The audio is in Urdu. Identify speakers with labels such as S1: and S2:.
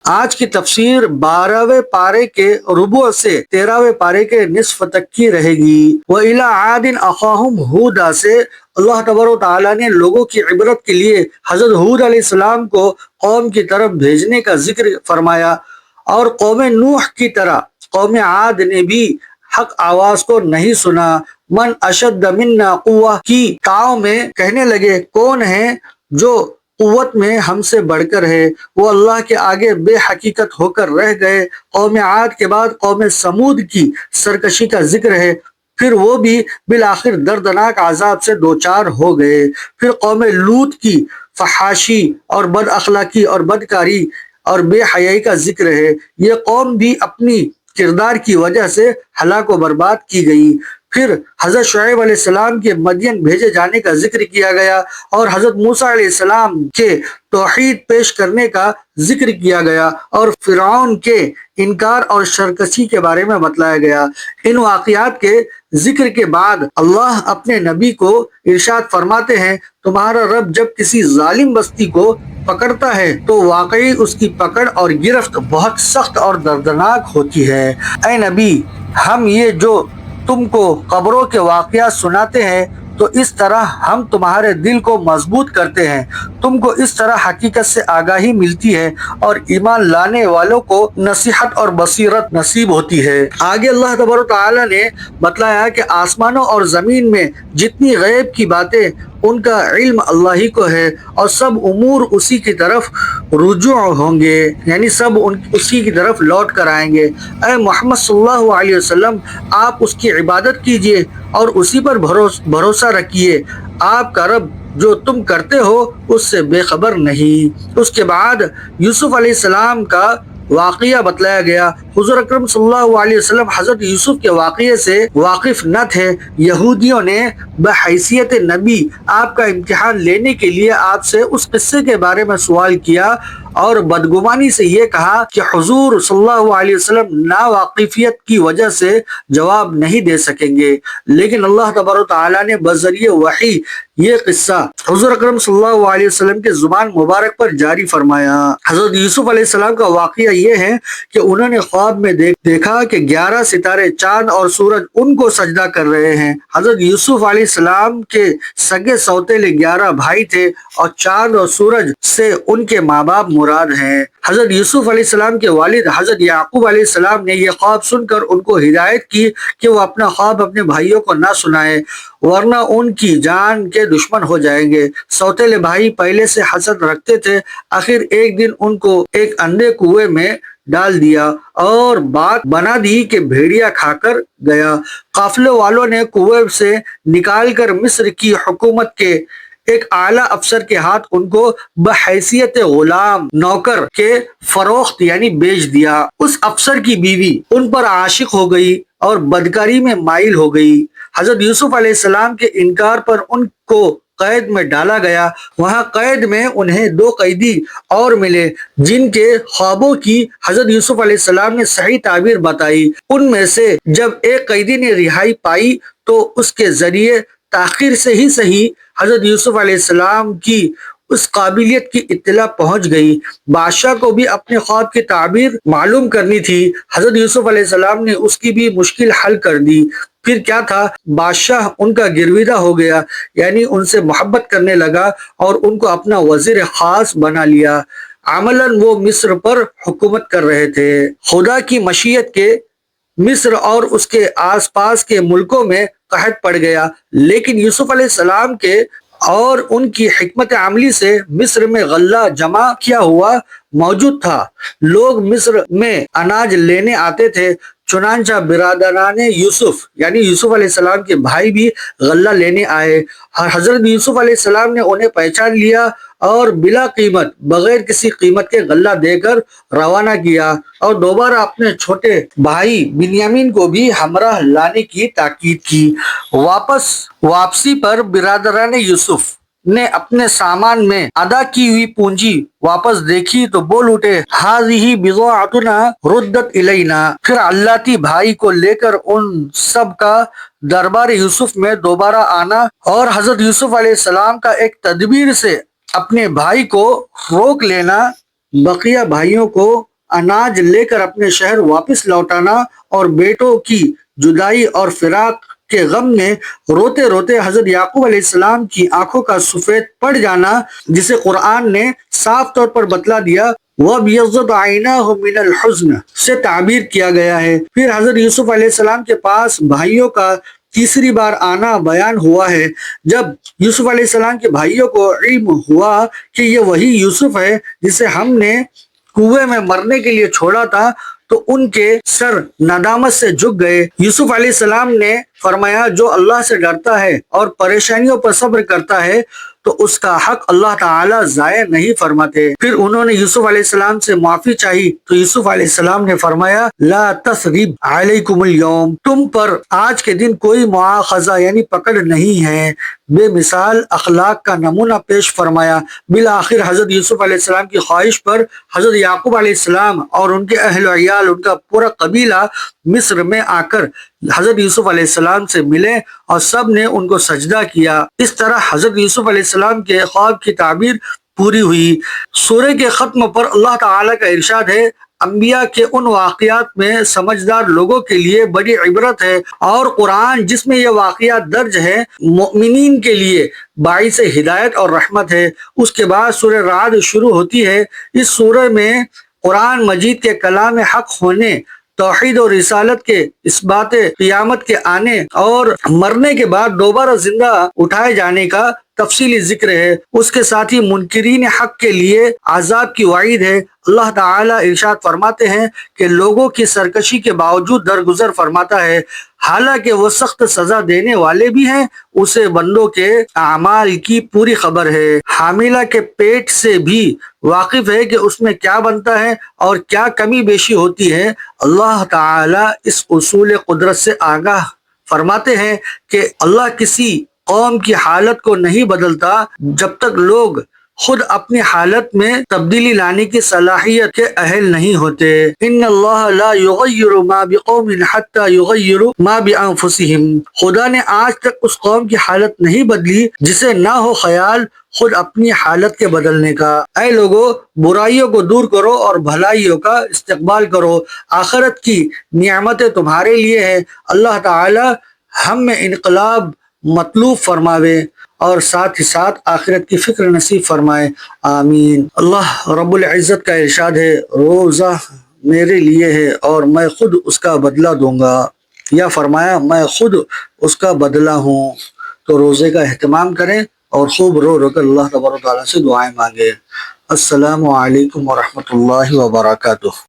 S1: آج کی تفسیر 12ویں پارے کے ربع سے 13ویں پارے کے نصف تک کی رہے گی۔ وَإِلَىٰ عَادٍ أَخَاهُمْ هُودًا سے اللہ تبارک و تعالیٰ نے لوگوں کی عبرت کے لیے حضرت ہود علیہ السلام کو قوم کی طرف بھیجنے کا ذکر فرمایا، اور قوم نوح کی طرح قوم عاد نے بھی حق آواز کو نہیں سنا۔ من اشد منا قوہ کی تعاون میں کہنے لگے، کون ہے جو قوت میں ہم سے بڑھ کر ہے؟ وہ اللہ کے آگے بے حقیقت ہو کر رہ گئے۔ قوم عاد کے بعد قوم سمود کی سرکشی کا ذکر ہے، پھر وہ بھی بالآخر دردناک عذاب سے دوچار ہو گئے۔ پھر قوم لوط کی فحاشی اور بد اخلاقی اور بدکاری اور بے حیائی کا ذکر ہے۔ یہ قوم بھی اپنی کردار کی وجہ سے ہلاک و برباد کی گئی۔ پھر حضرت شعیب علیہ السلام کے مدین بھیجے جانے کا ذکر کیا گیا، اور حضرت موسیٰ علیہ السلام کے توحید پیش کرنے کا ذکر کیا گیا، اور فرعون کے انکار اور سرکشی کے بارے میں بتلایا گیا۔ ان واقعات کے ذکر کے بعد اللہ اپنے نبی کو ارشاد فرماتے ہیں، تمہارا رب جب کسی ظالم بستی کو پکڑتا ہے تو واقعی اس کی پکڑ اور گرفت بہت سخت اور دردناک ہوتی ہے۔ اے نبی، ہم یہ جو تم کو قبروں کے واقعات سناتے ہیں تو اس طرح ہم تمہارے دل کو مضبوط کرتے ہیں، تم کو اس طرح حقیقت سے آگاہی ملتی ہے اور ایمان لانے والوں کو نصیحت اور بصیرت نصیب ہوتی ہے۔ آگے اللہ تبارک و تعالیٰ نے بتلایا کہ آسمانوں اور زمین میں جتنی غیب کی باتیں ان کا علم اللہ ہی کو ہے، اور سب امور اسی کی طرف رجوع ہوں گے، یعنی سب اسی کی طرف لوٹ کر آئیں گے۔ اے محمد صلی اللہ علیہ وسلم، آپ اس کی عبادت کیجئے اور اسی پر بھروسہ رکھیے، آپ کا رب جو تم کرتے ہو اس سے بے خبر نہیں۔ اس کے بعد یوسف علیہ السلام کا واقعہ بتلایا گیا۔ حضور اکرم صلی اللہ علیہ وسلم حضرت یوسف کے واقعے سے واقف نہ تھے۔ یہودیوں نے بحیثیت نبی آپ کا امتحان لینے کے لیے آپ سے اس قصے کے بارے میں سوال کیا، اور بدگمانی سے یہ کہا کہ حضور صلی اللہ علیہ وسلم ناواقفیت کی وجہ سے جواب نہیں دے سکیں گے، لیکن اللہ تبارک تعالیٰ نے بذریعہ وحی یہ قصہ حضور اکرم صلی اللہ علیہ وسلم کے زبان مبارک پر جاری فرمایا۔ حضرت یوسف علیہ السلام کا واقعہ یہ ہے کہ انہوں نے خواب میں دیکھا کہ 11 ستارے، چاند اور سورج ان کو سجدہ کر رہے ہیں۔ حضرت یوسف علیہ السلام کے سگے سوتیلے 11 بھائی تھے، اور چاند اور سورج سے ان کے ماں باپ مراد ہیں۔ حضرت یوسف علیہ السلام کے والد حضرت یعقوب علیہ السلام نے یہ خواب سن کر ان کو ہدایت کی کہ وہ اپنا خواب اپنے بھائیوں کو نہ سنائے، ورنہ ان کی جان کے دشمن ہو جائیں گے۔ سوتیلے بھائی پہلے سے حسد رکھتے تھے۔ آخر ایک دن ان کو ایک اندھے کنویں میں ڈال دیا اور بات بنا دی کہ بھیڑیا کھا کر گیا۔ قافلے والوں نے کنویں سے نکال کر مصر کی حکومت کے ایک اعلیٰ افسر کے ہاتھ ان کو بحیثیت غلام نوکر کے فروخت یعنی بیچ دیا۔ اس افسر کی بیوی ان پر عاشق ہو گئی اور بدکاری میں مائل ہو گئی۔ حضرت یوسف علیہ السلام کے انکار پر ان کو قید میں ڈالا گیا۔ وہاں قید میں انہیں 2 قیدی اور ملے جن کے خوابوں کی حضرت یوسف علیہ السلام نے صحیح تعبیر بتائی۔ ان میں سے جب ایک قیدی نے رہائی پائی تو اس کے ذریعے تاخیر سے ہی صحیح حضرت یوسف علیہ السلام کی اس قابلیت کی اطلاع پہنچ گئی۔ بادشاہ کو بھی اپنے خواب کی تعبیر معلوم کرنی تھی۔ حضرت یوسف علیہ السلام نے اس کی بھی مشکل حل کر دی۔ پھر کیا تھا، بادشاہ ان کا گرویدہ ہو گیا، یعنی ان سے محبت کرنے لگا اور ان کو اپنا وزیر خاص بنا لیا۔ عملاً وہ مصر پر حکومت کر رہے تھے۔ خدا کی مشیت کے مصر اور اس کے آس پاس کے ملکوں میں قحط پڑ گیا، لیکن یوسف علیہ السلام کے اور ان کی حکمت عملی سے مصر میں غلہ جمع کیا ہوا موجود تھا۔ لوگ مصر میں اناج لینے آتے تھے، چنانچہ برادران یوسف یعنی یوسف علیہ السلام کے بھائی بھی غلہ لینے آئے۔ حضرت یوسف علیہ السلام نے انہیں پہچان لیا اور بلا قیمت، بغیر کسی قیمت کے غلہ دے کر روانہ کیا، اور دوبارہ اپنے چھوٹے بھائی بنیامین کو بھی ہمراہ لانے کی تاکید کی۔ واپسی پر برادران یوسف نے اپنے سامان میں ادا کی ہوئی پونجی واپس دیکھی تو بول اٹھے، ہذہ بضاعتنا ردت الینا۔ پھر علاتی بھائی کو لے کر ان سب کا دربار یوسف میں دوبارہ آنا اور حضرت یوسف علیہ السلام کا ایک تدبیر سے اپنے بھائی کو روک لینا، بقیہ بھائیوں کو اناج لے کر اپنے شہر واپس لوٹانا اور بیٹوں کی جدائی اور فراق کے غم میں روتے روتے حضرت یعقوب علیہ السلام کی آنکھوں کا سفید پڑ جانا، جسے قرآن نے صاف طور پر بتلا دیا وَابْيَضَّتْ عَيْنَاهُ مِنَ الْحُزْنِ سے تعبیر کیا گیا ہے۔ پھر حضرت یوسف علیہ السلام کے پاس بھائیوں کا تیسری بار آنا بیان ہوا ہے۔ جب یوسف علیہ السلام کے بھائیوں کو علم ہوا کہ یہ وہی یوسف ہے جسے ہم نے کنویں میں مرنے کے لیے چھوڑا تھا، تو ان کے سر ندامت سے جھک گئے۔ یوسف علیہ السلام نے فرمایا جو اللہ سے ڈرتا ہے اور پریشانیوں پر صبر کرتا ہے تو اس کا حق اللہ تعالیٰ ضائع نہیں فرماتے۔ پھر انہوں نے یوسف علیہ السلام سے معافی چاہی تو یوسف علیہ السلام نے فرمایا لا تثریب علیکم اليوم، تم پر آج کے دن کوئی مواخذہ یعنی پکڑ نہیں ہے۔ بے مثال اخلاق کا نمونہ پیش فرمایا۔ بالآخر حضرت یوسف علیہ السلام کی خواہش پر حضرت یعقوب علیہ السلام اور ان کے اہل و عیال، ان کا پورا قبیلہ مصر میں آ کر حضرت یوسف علیہ السلام سے ملے اور سب نے ان کو سجدہ کیا۔ اس طرح حضرت یوسف علیہ السلام کے خواب کی تعبیر پوری ہوئی۔ سورہ کے ختم پر اللہ تعالیٰ کا ارشاد ہے انبیاء کے ان واقعات میں سمجھدار لوگوں کے لیے بڑی عبرت ہے، اور قرآن جس میں یہ واقعات درج ہے مؤمنین کے لیے باعث ہدایت اور رحمت ہے۔ اس کے بعد سورہ رعد شروع ہوتی ہے۔ اس سورہ میں قرآن مجید کے کلام حق ہونے، توحید اور رسالت کے اثبات، قیامت کے آنے اور مرنے کے بعد دوبارہ زندہ اٹھائے جانے کا تفصیلی ذکر ہے۔ اس کے ساتھ ہی منکرین حق کے لیے عذاب کی وعید ہے۔ اللہ تعالیٰ ارشاد فرماتے ہیں کہ لوگوں کی سرکشی کے باوجود درگزر فرماتا ہے، حالانکہ وہ سخت سزا دینے والے بھی ہیں، اسے بندوں کے اعمال کی پوری خبر ہے۔ حاملہ کے پیٹ سے بھی واقف ہے کہ اس میں کیا بنتا ہے اور کیا کمی بیشی ہوتی ہے۔ اللہ تعالیٰ اس اصول قدرت سے آگاہ فرماتے ہیں کہ اللہ کسی قوم کی حالت کو نہیں بدلتا جب تک لوگ خود اپنی حالت میں تبدیلی لانے کی صلاحیت کے اہل نہیں ہوتے۔ ان اللہ لا یغیر ما بقوم حتی یغیروا ما بانفسہم، خدا نے آج تک اس قوم کی حالت نہیں بدلی جسے نہ ہو خیال خود اپنی حالت کے بدلنے کا۔ اے لوگو، برائیوں کو دور کرو اور بھلائیوں کا استقبال کرو، آخرت کی نعمتیں تمہارے لیے ہیں۔ اللہ تعالی ہم میں انقلاب مطلوب فرماوے اور ساتھ ہی ساتھ آخرت کی فکر نصیب فرمائے، آمین۔ اللہ رب العزت کا ارشاد ہے روزہ میرے لیے ہے اور میں خود اس کا بدلہ دوں گا، یا فرمایا میں خود اس کا بدلہ ہوں۔ تو روزے کا اہتمام کریں اور خوب رو رو کر اللہ تبارک و تعالیٰ سے دعائیں مانگیں۔ السلام علیکم ورحمۃ اللہ وبرکاتہ۔